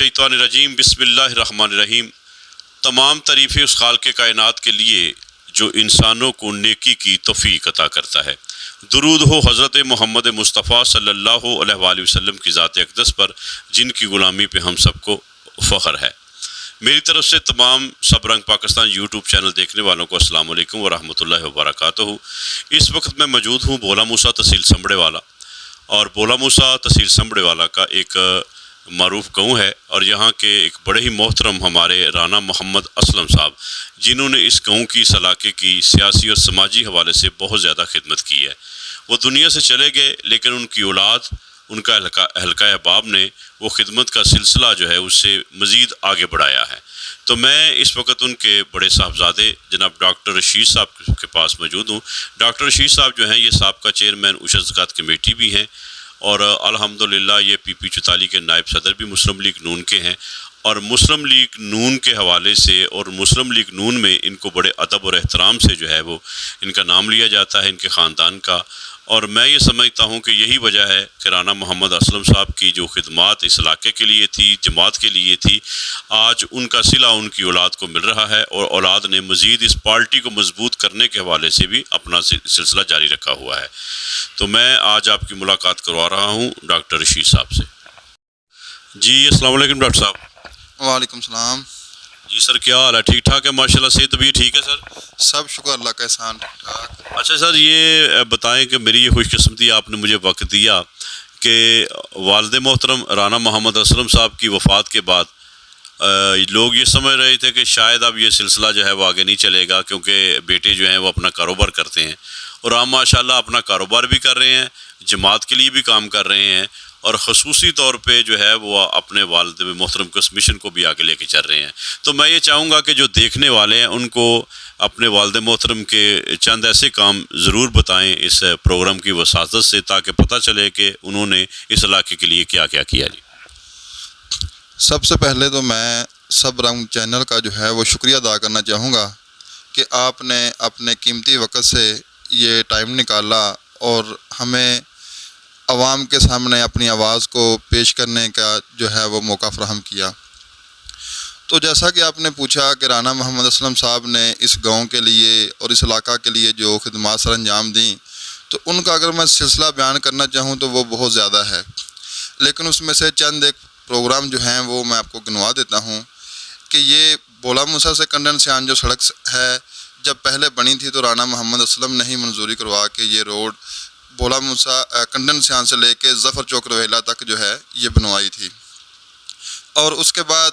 الشیطان الرجیم بسم اللہ الرحمن الرحیم۔ تمام تعریفیں اس خالق کائنات کے لیے جو انسانوں کو نیکی کی توفیق عطا کرتا ہے۔ درود ہو حضرت محمد مصطفیٰ صلی اللہ علیہ وآلہ وسلم کی ذات اقدس پر، جن کی غلامی پہ ہم سب کو فخر ہے۔ میری طرف سے تمام سب رنگ پاکستان یوٹیوب چینل دیکھنے والوں کو السلام علیکم ورحمۃ اللہ وبرکاتہ۔ اس وقت میں موجود ہوں بولا موسیٰ تحصیل سمبڑے والا، اور بولا موسیٰ تحصیل سمبڑے والا کا ایک معروف گاؤں ہے، اور یہاں کے ایک بڑے ہی محترم ہمارے رانا محمد اسلم صاحب، جنہوں نے اس گاؤں کی اس علاقے کی سیاسی اور سماجی حوالے سے بہت زیادہ خدمت کی ہے۔ وہ دنیا سے چلے گئے، لیکن ان کی اولاد، ان کا حلقہ احباب نے وہ خدمت کا سلسلہ جو ہے اس سے مزید آگے بڑھایا ہے۔ تو میں اس وقت ان کے بڑے صاحبزادے جناب ڈاکٹر رشید صاحب کے پاس موجود ہوں۔ ڈاکٹر رشید صاحب جو ہیں یہ سابقہ چیئرمین عشر زکوٰۃ کمیٹی بھی ہیں، اور الحمدللہ یہ پی پی 44 کے نائب صدر بھی مسلم لیگ نون کے ہیں، اور مسلم لیگ نون کے حوالے سے اور مسلم لیگ نون میں ان کو بڑے ادب اور احترام سے جو ہے وہ ان کا نام لیا جاتا ہے، ان کے خاندان کا۔ اور میں یہ سمجھتا ہوں کہ یہی وجہ ہے کہ رانا محمد اسلم صاحب کی جو خدمات اس علاقے کے لیے تھی، جماعت کے لیے تھی، آج ان کا صلہ ان کی اولاد کو مل رہا ہے، اور اولاد نے مزید اس پارٹی کو مضبوط کرنے کے حوالے سے بھی اپنا سلسلہ جاری رکھا ہوا ہے۔ تو میں آج آپ کی ملاقات کروا رہا ہوں ڈاکٹر رشید صاحب سے۔ جی السلام علیکم ڈاکٹر صاحب۔ وعلیکم السلام۔ جی سر، کیا حال ہے؟ ٹھیک ٹھاک ہے ماشاء اللہ، صحت طبیعت ٹھیک ہے سر؟ سب شکر اللہ کا احسان، ٹھیک ٹھاک۔ اچھا سر، یہ بتائیں کہ میری یہ خوش قسمتی آپ نے مجھے وقت دیا کہ والد محترم رانا محمد اسلم صاحب کی وفات کے بعد لوگ یہ سمجھ رہے تھے کہ شاید اب یہ سلسلہ جو ہے وہ آگے نہیں چلے گا، کیونکہ بیٹے جو ہیں وہ اپنا کاروبار کرتے ہیں، اور آپ ماشاءاللہ اپنا کاروبار بھی کر رہے ہیں، جماعت کے لیے بھی کام کر رہے ہیں، اور خصوصی طور پہ جو ہے وہ اپنے والد محترم کو اس مشن کو بھی آگے لے کے چل رہے ہیں۔ تو میں یہ چاہوں گا کہ جو دیکھنے والے ہیں ان کو اپنے والد محترم کے چند ایسے کام ضرور بتائیں اس پروگرام کی وساطت سے، تاکہ پتہ چلے کہ انہوں نے اس علاقے کے لیے کیا کیا کیا۔ جی سب سے پہلے تو میں سب رنگ چینل کا جو ہے وہ شکریہ ادا کرنا چاہوں گا کہ آپ نے اپنے قیمتی وقت سے یہ ٹائم نکالا اور ہمیں عوام کے سامنے اپنی آواز کو پیش کرنے کا جو ہے وہ موقع فراہم کیا۔ تو جیسا کہ آپ نے پوچھا کہ رانا محمد اسلم صاحب نے اس گاؤں کے لیے اور اس علاقہ کے لیے جو خدمات سر انجام دیں، تو ان کا اگر میں سلسلہ بیان کرنا چاہوں تو وہ بہت زیادہ ہے، لیکن اس میں سے چند ایک پروگرام جو ہیں وہ میں آپ کو گنوا دیتا ہوں کہ یہ بولا موسیٰ سے کنڈن سیان جو سڑک ہے، جب پہلے بنی تھی تو رانا محمد اسلم نے ہی منظوری کروا کے یہ روڈ بولا موسیٰ کنڈن سیان سے لے کے ظفر چوک روہیلا تک جو ہے یہ بنوائی تھی۔ اور اس کے بعد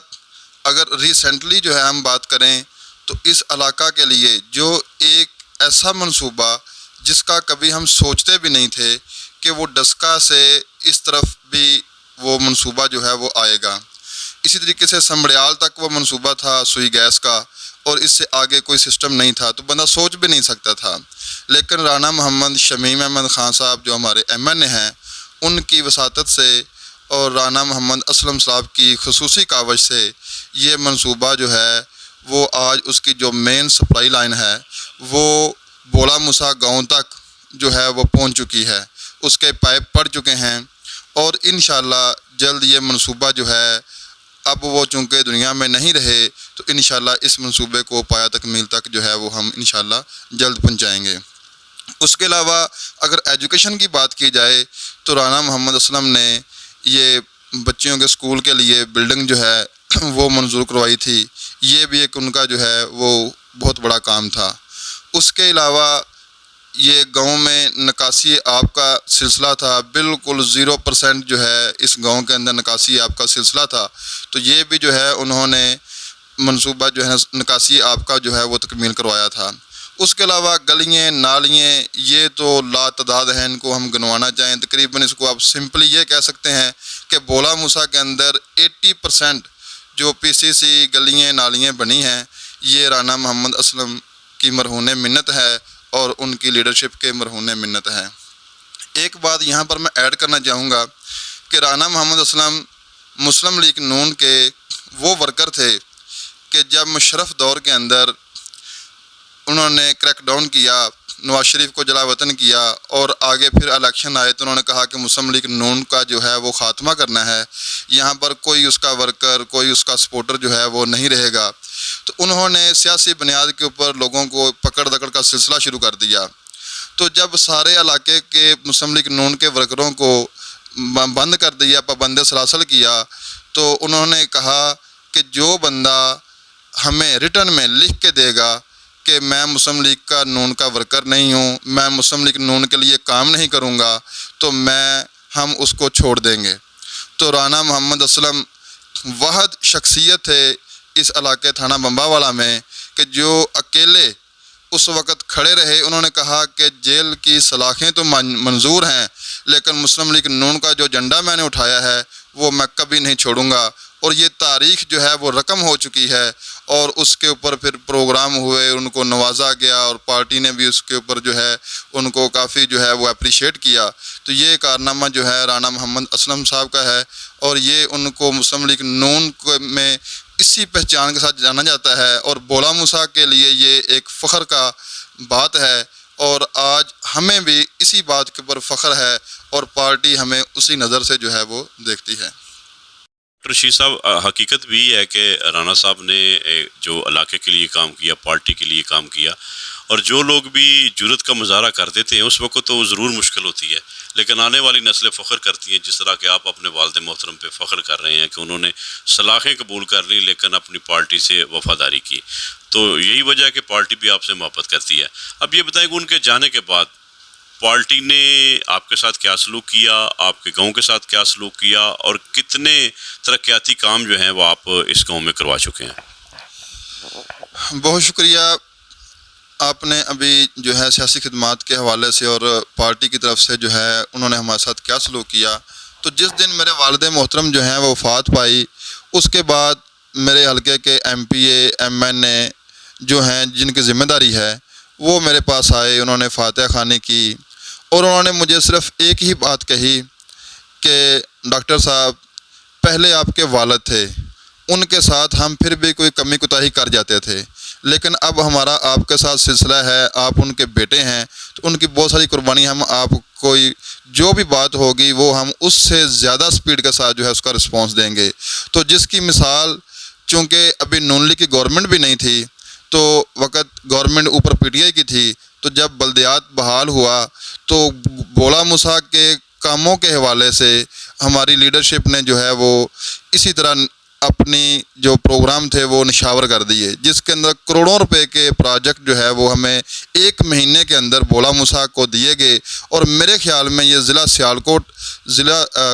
اگر ریسنٹلی جو ہے ہم بات کریں تو اس علاقہ کے لیے جو ایک ایسا منصوبہ جس کا کبھی ہم سوچتے بھی نہیں تھے کہ وہ ڈسکا سے اس طرف بھی وہ منصوبہ جو ہے وہ آئے گا، اسی طریقے سے سمبڑیال تک وہ منصوبہ تھا سوئی گیس کا، اور اس سے آگے کوئی سسٹم نہیں تھا، تو بندہ سوچ بھی نہیں سکتا تھا۔ لیکن رانا محمد شمیم احمد خان صاحب جو ہمارے ایم این اے ہیں، ان کی وساطت سے اور رانا محمد اسلم صاحب کی خصوصی کاوش سے یہ منصوبہ جو ہے وہ آج اس کی جو مین سپلائی لائن ہے وہ بولا موسیٰ گاؤں تک جو ہے وہ پہنچ چکی ہے، اس کے پائپ پڑ چکے ہیں، اور انشاءاللہ جلد یہ منصوبہ جو ہے، اب وہ چونکہ دنیا میں نہیں رہے تو انشاءاللہ اس منصوبے کو پایہ تکمیل تک جو ہے وہ ہم انشاءاللہ جلد پہنچائیں گے۔ اس کے علاوہ اگر ایجوکیشن کی بات کی جائے تو رانا محمد اسلم نے یہ بچیوں کے سکول کے لیے بلڈنگ جو ہے وہ منظور کروائی تھی، یہ بھی ایک ان کا جو ہے وہ بہت بڑا کام تھا۔ اس کے علاوہ یہ گاؤں میں نکاسی آب کا سلسلہ تھا، بالکل 0% جو ہے اس گاؤں کے اندر نکاسی آب کا سلسلہ تھا، تو یہ بھی جو ہے انہوں نے منصوبہ جو ہے نکاسی آب کا جو ہے وہ تکمیل کروایا تھا۔ اس کے علاوہ گلیاں نالیاں یہ تو لا تعداد ہیں، ان کو ہم گنوانا چاہیں تقریباً اس کو آپ سمپلی یہ کہہ سکتے ہیں کہ بولا موسیٰ کے اندر 80% جو پی سی سی گلیاں نالیاں بنی ہیں یہ رانا محمد اسلم کی مرہون منت ہے اور ان کی لیڈرشپ کے مرہون منت ہے۔ ایک بات یہاں پر میں ایڈ کرنا چاہوں گا کہ رانا محمد اسلم مسلم لیگ نون کے وہ ورکر تھے کہ جب مشرف دور کے اندر انہوں نے کریک ڈاؤن کیا نواز شریف کو جلا وطن کیا اور آگے پھر الیکشن آئے تو انہوں نے کہا کہ مسلم لیگ نون کا جو ہے وہ خاتمہ کرنا ہے، یہاں پر کوئی اس کا ورکر، کوئی اس کا سپورٹر جو ہے وہ نہیں رہے گا. تو انہوں نے سیاسی بنیاد کے اوپر لوگوں کو پکڑ دکڑ کا سلسلہ شروع کر دیا. تو جب سارے علاقے کے مسلم لیگ نون کے ورکروں کو بند کر دیا، پابند سلاسل کیا، تو انہوں نے کہا کہ جو بندہ ہمیں ریٹرن میں لکھ کے دے گا کہ میں مسلم لیگ کا نون کا ورکر نہیں ہوں، میں مسلم لیگ نون کے لیے کام نہیں کروں گا، تو ہم اس کو چھوڑ دیں گے. تو رانا محمد اسلم واحد شخصیت تھے اس علاقے تھانہ بمبا والا میں کہ جو اکیلے اس وقت کھڑے رہے. انہوں نے کہا کہ جیل کی سلاخیں تو منظور ہیں، لیکن مسلم لیگ نون کا جو جھنڈا میں نے اٹھایا ہے وہ میں کبھی نہیں چھوڑوں گا. اور یہ تاریخ جو ہے وہ رقم ہو چکی ہے، اور اس کے اوپر پھر پروگرام ہوئے، ان کو نوازا گیا، اور پارٹی نے بھی اس کے اوپر جو ہے ان کو کافی جو ہے وہ اپریشیٹ کیا. تو یہ کارنامہ جو ہے رانا محمد اسلم صاحب کا ہے، اور یہ ان کو مسلم لیگ نون میں اسی پہچان کے ساتھ جانا جاتا ہے. اور بولا موسیٰ کے لیے یہ ایک فخر کا بات ہے، اور آج ہمیں بھی اسی بات کے اوپر فخر ہے، اور پارٹی ہمیں اسی نظر سے جو ہے وہ دیکھتی ہے. ڈاکٹر رشید صاحب، حقیقت بھی ہے کہ رانا صاحب نے جو علاقے کے لیے کام کیا، پارٹی کے لیے کام کیا، اور جو لوگ بھی جرت کا مظاہرہ کر دیتے ہیں اس وقت تو ضرور مشکل ہوتی ہے، لیکن آنے والی نسلیں فخر کرتی ہیں، جس طرح کہ آپ اپنے والد محترم پہ فخر کر رہے ہیں کہ انہوں نے سلاخیں قبول کر لیں لیکن اپنی پارٹی سے وفاداری کی. تو یہی وجہ ہے کہ پارٹی بھی آپ سے محبت کرتی ہے. اب یہ بتائیں کہ ان کے جانے کے بعد پارٹی نے آپ کے ساتھ کیا سلوک کیا، آپ کے گاؤں کے ساتھ کیا سلوک کیا، اور کتنے ترقیاتی کام جو ہیں وہ آپ اس گاؤں میں کروا چکے ہیں؟ بہت شکریہ. آپ نے ابھی جو ہے سیاسی خدمات کے حوالے سے اور پارٹی کی طرف سے جو ہے انہوں نے ہمارے ساتھ کیا سلوک کیا. تو جس دن میرے والد محترم جو ہیں وہ وفات پائی، اس کے بعد میرے حلقے کے ایم پی اے، ایم این اے جو ہیں جن کی ذمہ داری ہے وہ میرے پاس آئے. انہوں نے فاتحہ خوانی کی، اور انہوں نے مجھے صرف ایک ہی بات کہی کہ ڈاکٹر صاحب، پہلے آپ کے والد تھے، ان کے ساتھ ہم پھر بھی کوئی کمی کوتاہی کر جاتے تھے، لیکن اب ہمارا آپ کے ساتھ سلسلہ ہے، آپ ان کے بیٹے ہیں، تو ان کی بہت ساری قربانی ہم آپ کوئی جو بھی بات ہوگی وہ ہم اس سے زیادہ سپیڈ کے ساتھ جو ہے اس کا رسپانس دیں گے. تو جس کی مثال، چونکہ ابھی نون لیگ کی گورنمنٹ بھی نہیں تھی، تو وقت گورنمنٹ اوپر پی ٹی آئی کی تھی، تو جب بلدیات بحال ہوا تو بولا موسیٰ کے کاموں کے حوالے سے ہماری لیڈرشپ نے جو ہے وہ اسی طرح اپنی جو پروگرام تھے وہ نشاور کر دیے، جس کے اندر کروڑوں روپے کے پروجیکٹ جو ہے وہ ہمیں ایک مہینے کے اندر بولا موسیٰ کو دیے گئے. اور میرے خیال میں یہ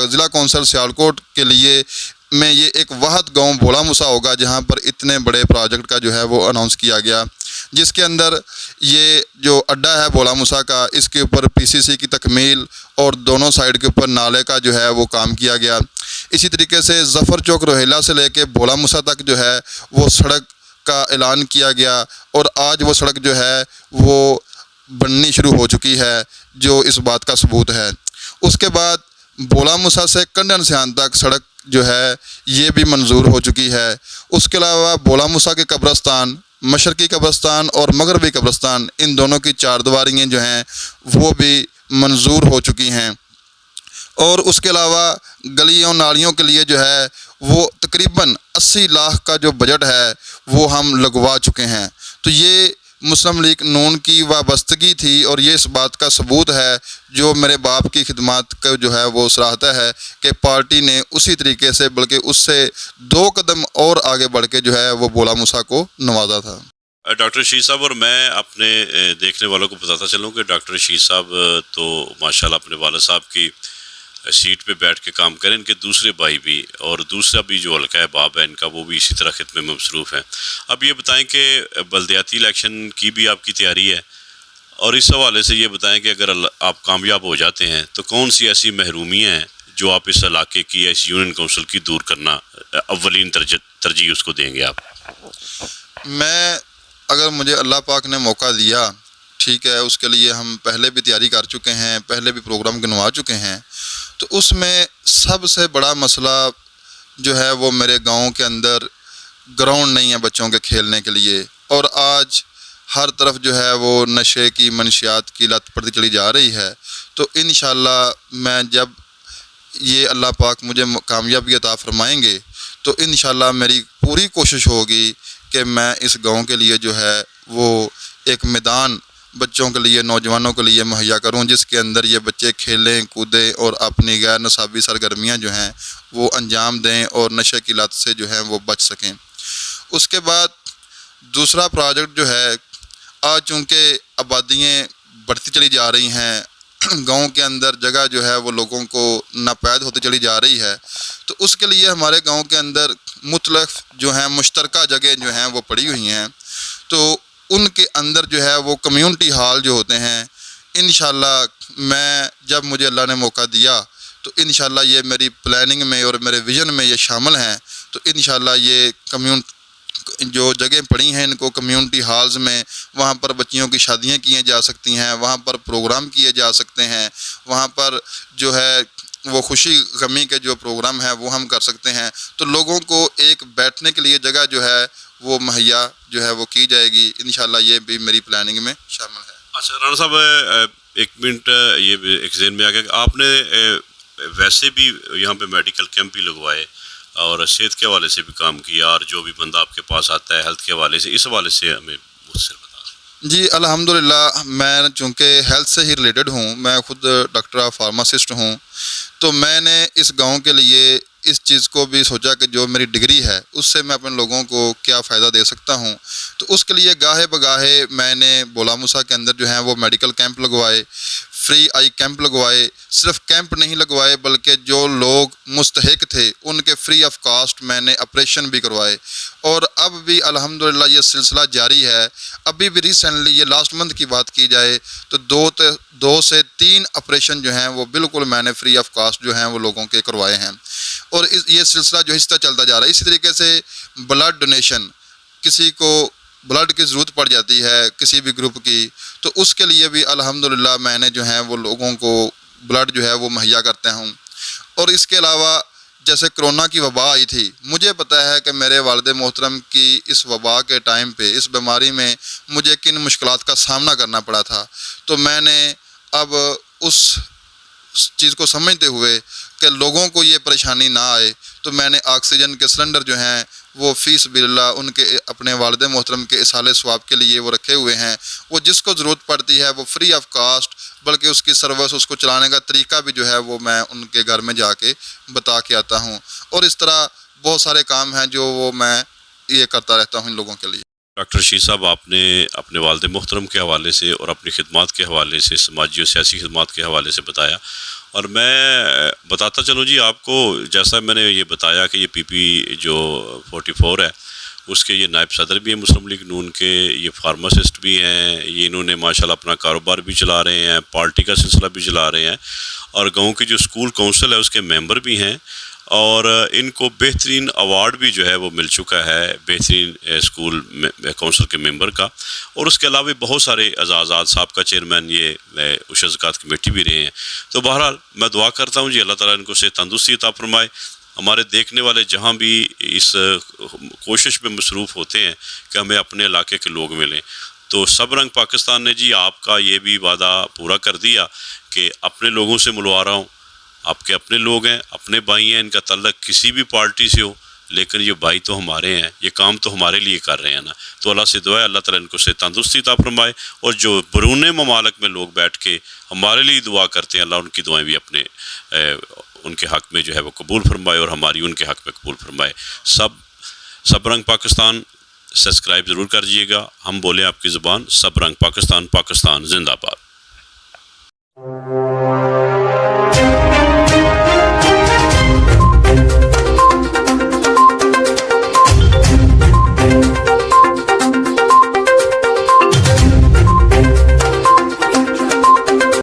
ضلع کونسل سیالکوٹ کے لیے میں یہ ایک واحد گاؤں بولا موسیٰ ہوگا جہاں پر اتنے بڑے پروجیکٹ کا جو ہے وہ اناؤنس کیا گیا، جس کے اندر یہ جو اڈا ہے بولا موسیٰ کا، اس کے اوپر پی سی سی کی تکمیل اور دونوں سائیڈ کے اوپر نالے کا جو ہے وہ کام کیا گیا. اسی طریقے سے ظفر چوک روہیلا سے لے کے بولا موسیٰ تک جو ہے وہ سڑک کا اعلان کیا گیا، اور آج وہ سڑک جو ہے وہ بننی شروع ہو چکی ہے، جو اس بات کا ثبوت ہے. اس کے بعد بولا موسیٰ سے کنڈن سیان تک سڑک جو ہے یہ بھی منظور ہو چکی ہے. اس کے علاوہ بولا موسیٰ کے قبرستان، مشرقی قبرستان اور مغربی قبرستان، ان دونوں کی چار دیواریاں جو ہیں وہ بھی منظور ہو چکی ہیں. اور اس کے علاوہ گلیوں نالیوں کے لیے جو ہے وہ تقریباً 80 لاکھ کا جو بجٹ ہے وہ ہم لگوا چکے ہیں. تو یہ مسلم لیگ نون کی وابستگی تھی، اور یہ اس بات کا ثبوت ہے جو میرے باپ کی خدمات کا جو ہے وہ سراہتا ہے کہ پارٹی نے اسی طریقے سے بلکہ اس سے 2 قدم اور آگے بڑھ کے جو ہے وہ بولا موسیٰ کو نوازا تھا. ڈاکٹر رشید صاحب، اور میں اپنے دیکھنے والوں کو بتاتا چلوں کہ ڈاکٹر رشید صاحب تو ماشاءاللہ اپنے والد صاحب کی سیٹ پہ بیٹھ کے کام کریں، ان کے دوسرے بھائی بھی اور دوسرا بھی جو حلقہ ہے باب ہے ان کا، وہ بھی اسی طرح خدمے میں مصروف ہیں. اب یہ بتائیں کہ بلدیاتی الیکشن کی بھی آپ کی تیاری ہے، اور اس حوالے سے یہ بتائیں کہ اگر آپ کامیاب ہو جاتے ہیں تو کون سی ایسی محرومیاں ہیں جو آپ اس علاقے کی، اس یونین کونسل کی دور کرنا اولین ترجیح اس کو دیں گے آپ؟ میں اگر مجھے اللہ پاک نے موقع دیا، ٹھیک ہے، اس کے لیے ہم پہلے بھی تیاری کر چکے ہیں، پہلے بھی پروگرام گنوا چکے ہیں، تو اس میں سب سے بڑا مسئلہ جو ہے وہ میرے گاؤں کے اندر گراؤنڈ نہیں ہے بچوں کے کھیلنے کے لیے. اور آج ہر طرف جو ہے وہ نشے کی منشیات کی لت پڑتی چلی جا رہی ہے. تو انشاءاللہ میں جب یہ اللہ پاک مجھے کامیابی عطا فرمائیں گے تو انشاءاللہ میری پوری کوشش ہوگی کہ میں اس گاؤں کے لیے جو ہے وہ ایک میدان بچوں کے لیے، نوجوانوں کے لیے مہیا کروں، جس کے اندر یہ بچے کھیلیں کودیں اور اپنی غیر نصابی سرگرمیاں جو ہیں وہ انجام دیں اور نشے کی لت سے جو ہیں وہ بچ سکیں. اس کے بعد دوسرا پروجیکٹ جو ہے، آج چونکہ آبادیاں بڑھتی چلی جا رہی ہیں، گاؤں کے اندر جگہ جو ہے وہ لوگوں کو ناپید ہوتی چلی جا رہی ہے، تو اس کے لیے ہمارے گاؤں کے اندر مختلف جو ہیں مشترکہ جگہ جو ہیں وہ پڑی ہوئی ہیں. تو ان کے اندر جو ہے وہ کمیونٹی ہال جو ہوتے ہیں، انشاءاللہ میں جب مجھے اللہ نے موقع دیا تو انشاءاللہ یہ میری پلاننگ میں اور میرے ویژن میں یہ شامل ہیں. تو انشاءاللہ یہ جو جگہیں پڑی ہیں ان کو کمیونٹی ہالز میں، وہاں پر بچیوں کی شادیاں کی جا سکتی ہیں، وہاں پر پروگرام کیے جا سکتے ہیں، وہاں پر جو ہے وہ خوشی غمی کے جو پروگرام ہیں وہ ہم کر سکتے ہیں. تو لوگوں کو ایک بیٹھنے کے لیے جگہ جو ہے وہ مہیا جو ہے وہ کی جائے گی. انشاءاللہ یہ بھی میری پلاننگ میں شامل ہے. اچھا رانا صاحب، ایک منٹ یہ ایک ذہن میں آ گیا کہ آپ نے ویسے بھی یہاں پہ میڈیکل کیمپ بھی لگوائے اور صحت کے حوالے سے بھی کام کیا، اور جو بھی بندہ آپ کے پاس آتا ہے ہیلتھ کے حوالے سے، اس حوالے سے ہمیں مختصر بتا دیں. جی الحمدللہ، میں چونکہ ہیلتھ سے ہی ریلیٹڈ ہوں، میں خود ڈاکٹر آف فارماسسٹ ہوں، تو میں نے اس گاؤں کے لیے اس چیز کو بھی سوچا کہ جو میری ڈگری ہے اس سے میں اپنے لوگوں کو کیا فائدہ دے سکتا ہوں. تو اس کے لیے گاہے بگاہے میں نے بولا موسیٰ کے اندر جو ہیں وہ میڈیکل کیمپ لگوائے، فری آئی کیمپ لگوائے. صرف کیمپ نہیں لگوائے بلکہ جو لوگ مستحق تھے ان کے فری آف کاسٹ میں نے آپریشن بھی کروائے. اور اب بھی الحمدللہ یہ سلسلہ جاری ہے. ابھی بھی ریسنٹلی یہ لاسٹ منتھ کی بات کی جائے تو 2 سے 3 آپریشن جو ہیں وہ بالکل میں نے فری آف کاسٹ جو ہیں وہ لوگوں کے کروائے ہیں. اور یہ سلسلہ جو اس طرح چلتا جا رہا ہے. اسی طریقے سے بلڈ ڈونیشن، کسی کو بلڈ کی ضرورت پڑ جاتی ہے کسی بھی گروپ کی، تو اس کے لیے بھی الحمدللہ میں نے جو ہیں وہ لوگوں کو بلڈ جو ہے وہ مہیا کرتے ہوں. اور اس کے علاوہ جیسے کرونا کی وبا آئی تھی، مجھے پتہ ہے کہ میرے والد محترم کی اس وبا کے ٹائم پہ، اس بیماری میں مجھے کن مشکلات کا سامنا کرنا پڑا تھا. تو میں نے اب اس چیز کو سمجھتے ہوئے کہ لوگوں کو یہ پریشانی نہ آئے تو میں نے آکسیجن کے سلنڈر جو ہیں وہ فی سبیل اللہ ان کے اپنے والد محترم کے اصال ثواب کے لیے وہ رکھے ہوئے ہیں. وہ جس کو ضرورت پڑتی ہے وہ فری آف کاسٹ، بلکہ اس کی سروس، اس کو چلانے کا طریقہ بھی جو ہے وہ میں ان کے گھر میں جا کے بتا کے آتا ہوں. اور اس طرح بہت سارے کام ہیں جو وہ میں یہ کرتا رہتا ہوں ان لوگوں کے لیے. ڈاکٹر رشید صاحب، آپ نے اپنے والد محترم کے حوالے سے اور اپنی خدمات کے حوالے سے، سماجی و سیاسی خدمات کے حوالے سے بتایا، اور میں بتاتا چلوں جی آپ کو، جیسا میں نے یہ بتایا کہ یہ پی پی جو 44 ہے اس کے یہ نائب صدر بھی ہیں مسلم لیگ نون کے، یہ فارماسسٹ بھی ہیں، یہ انہوں نے ماشاءاللہ اپنا کاروبار بھی چلا رہے ہیں، پارٹی کا سلسلہ بھی چلا رہے ہیں، اور گاؤں کی جو اسکول کونسل ہے اس کے ممبر بھی ہیں، اور ان کو بہترین ایوارڈ بھی جو ہے وہ مل چکا ہے بہترین اسکول کونسل کے ممبر کا. اور اس کے علاوہ بہت سارے اعزازات، صاحب کا چیئرمین یہ عشر زکوٰۃ کمیٹی بھی رہے ہیں. تو بہرحال میں دعا کرتا ہوں جی اللہ تعالیٰ ان کو سے تندرستی عطا فرمائے. ہمارے دیکھنے والے جہاں بھی اس کوشش میں مصروف ہوتے ہیں کہ ہمیں اپنے علاقے کے لوگ ملیں، تو سب رنگ پاکستان نے جی آپ کا یہ بھی وعدہ پورا کر دیا کہ اپنے لوگوں سے ملوا رہا ہوں. آپ کے اپنے لوگ ہیں، اپنے بھائی ہیں، ان کا تعلق کسی بھی پارٹی سے ہو، لیکن یہ بھائی تو ہمارے ہیں، یہ کام تو ہمارے لیے کر رہے ہیں نا. تو اللہ سے دعا ہے اللہ تعالیٰ ان کو سے تندرستی عطا فرمائے، اور جو بیرون ممالک میں لوگ بیٹھ کے ہمارے لیے دعا کرتے ہیں، اللہ ان کی دعائیں بھی اپنے ان کے حق میں جو ہے وہ قبول فرمائے، اور ہماری ان کے حق میں قبول فرمائے. سب رنگ پاکستان سبسکرائب ضرور کر دیجیے گا. ہم بولیں آپ کی زبان، سب رنگ پاکستان، پاکستان زندہ باد.